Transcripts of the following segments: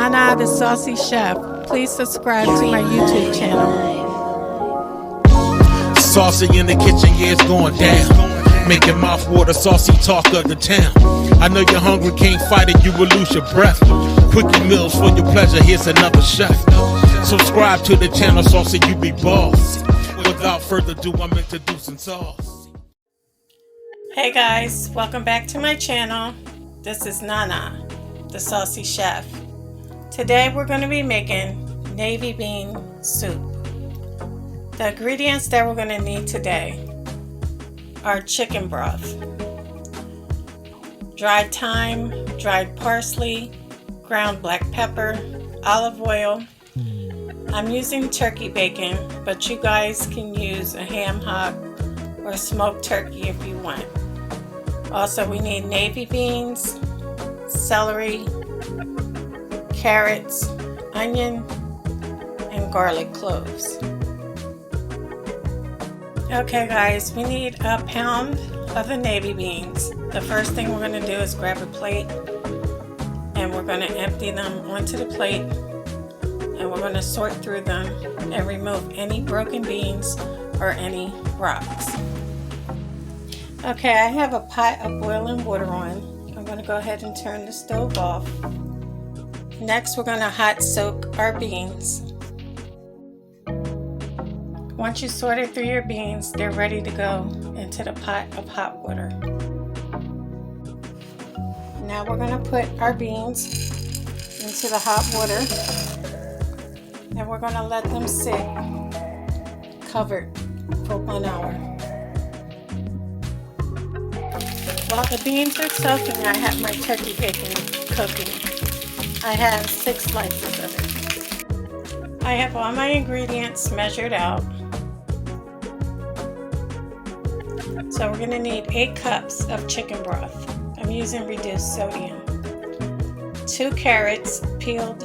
Nana the Saucy Chef. Please subscribe to my YouTube channel. Saucy in the kitchen, yeah, it's going down. Making mouth water, saucy talk of the town. I know you're hungry, can't fight it, you will lose your breath. Quickie meals for your pleasure, here's another chef. Subscribe to the channel, Saucy, you be boss. Without further ado, I'm introducing sauce. Hey guys, welcome back to my channel. This is Nana the Saucy Chef. Today we're going to be making navy bean soup. The ingredients that we're going to need today are chicken broth, dried thyme, dried parsley, ground black pepper, olive oil. I'm using turkey bacon, but you guys can use a ham hock or smoked turkey if you want. Also, we need navy beans, celery, carrots, onion, and garlic cloves. Okay guys, we need a pound of the navy beans. The first thing we're going to do is grab a plate and we're going to empty them onto the plate, and we're going to sort through them and remove any broken beans or any rocks. Okay, I have a pot of boiling water on. I'm going to go ahead and turn the stove off. Next, we're going to hot soak our beans. Once you sorted through your beans, they're ready to go into the pot of hot water. Now we're going to put our beans into the hot water, and we're going to let them sit covered for 1 hour. While the beans are soaking, I have my turkey bacon cooking. I have 6 slices of it. I have all my ingredients measured out. So we're going to need 8 cups of chicken broth. I'm using reduced sodium. 2 carrots peeled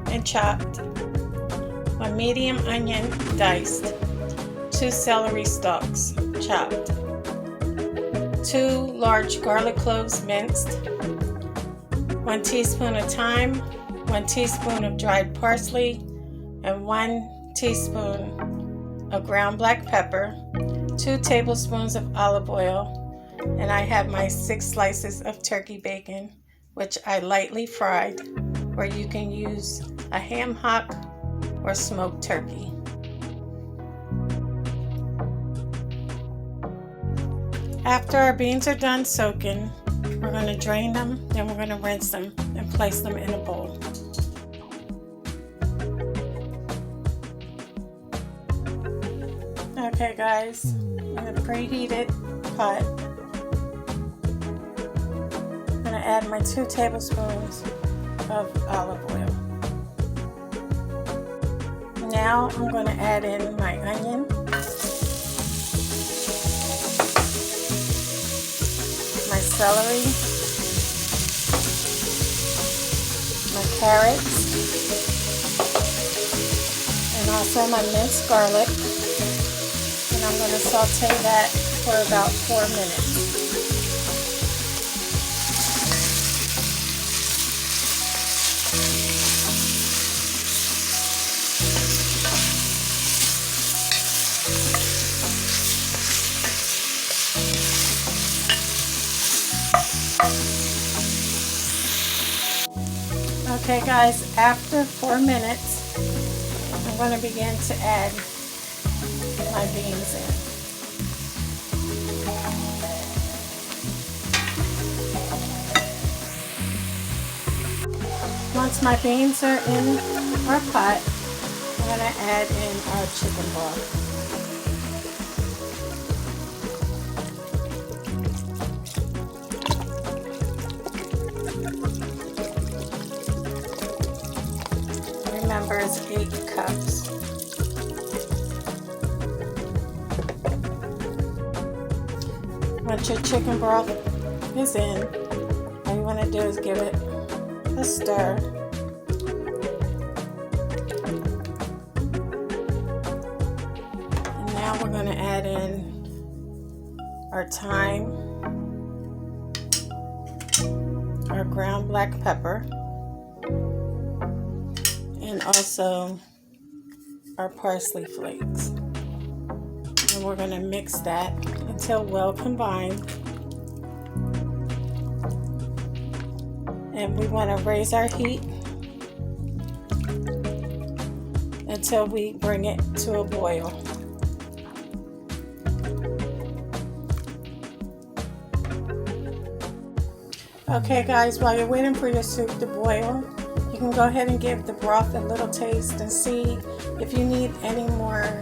and chopped. 1 medium onion diced. 2 celery stalks chopped. 2 large garlic cloves minced. 1 teaspoon of thyme. 1 teaspoon of dried parsley. And 1 teaspoon of ground black pepper. 2 tablespoons of olive oil, and I have my 6 slices of turkey bacon, which I lightly fried, or you can use a ham hock or smoked turkey. After our beans are done soaking, we're going to drain them, then we're going to rinse them and place them in a bowl. Okay guys, in a preheated pot, I'm going to add my 2 tablespoons of olive oil. Now I'm going to add in my onion, my celery, my carrots, and also my minced garlic. I'm going to saute that for about 4 minutes. Okay guys, after 4 minutes, I'm going to begin to add my beans in. Once my beans are in our pot, I'm going to add in our chicken broth. Remember, it's 8 cups. Once your chicken broth is in, all you want to do is give it a stir. And now we're going to add in our thyme, our ground black pepper, and also our parsley flakes. And we're going to mix that until well combined. And we want to raise our heat until we bring it to a boil. Okay guys, while you're waiting for your soup to boil, you can go ahead and give the broth a little taste and see if you need any more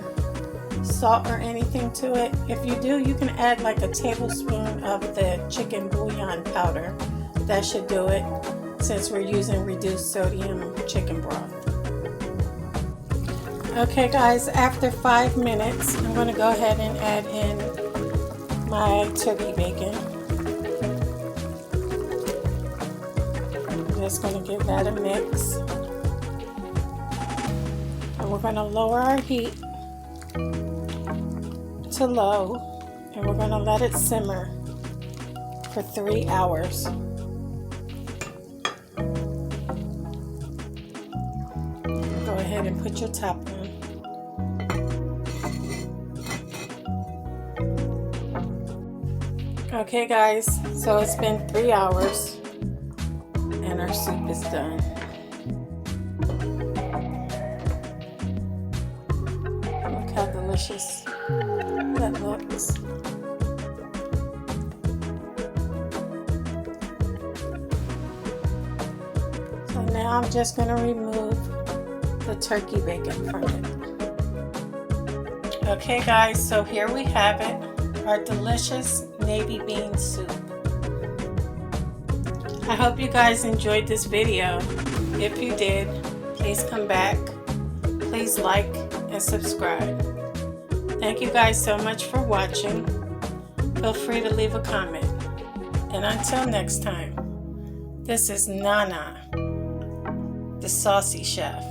salt or anything to it. If you do, you can add like a tablespoon of the chicken bouillon powder. That should do it, since we're using reduced sodium chicken broth. Okay guys, after 5 minutes, I'm going to go ahead and add in my turkey bacon. I'm just going to give that a mix. And we're going to lower our heat to low, and we're going to let it simmer for 3 hours. Go ahead and put your top on. Okay guys, so it's been 3 hours and our soup is done. Look how delicious that looks. So now I'm just going to remove the turkey bacon from it. Okay guys, so here we have it, our delicious navy bean soup. I hope you guys enjoyed this video. If you did, please come back. Please like and subscribe. Thank you guys so much for watching. Feel free to leave a comment. And until next time, this is Nana, the Saucy Chef.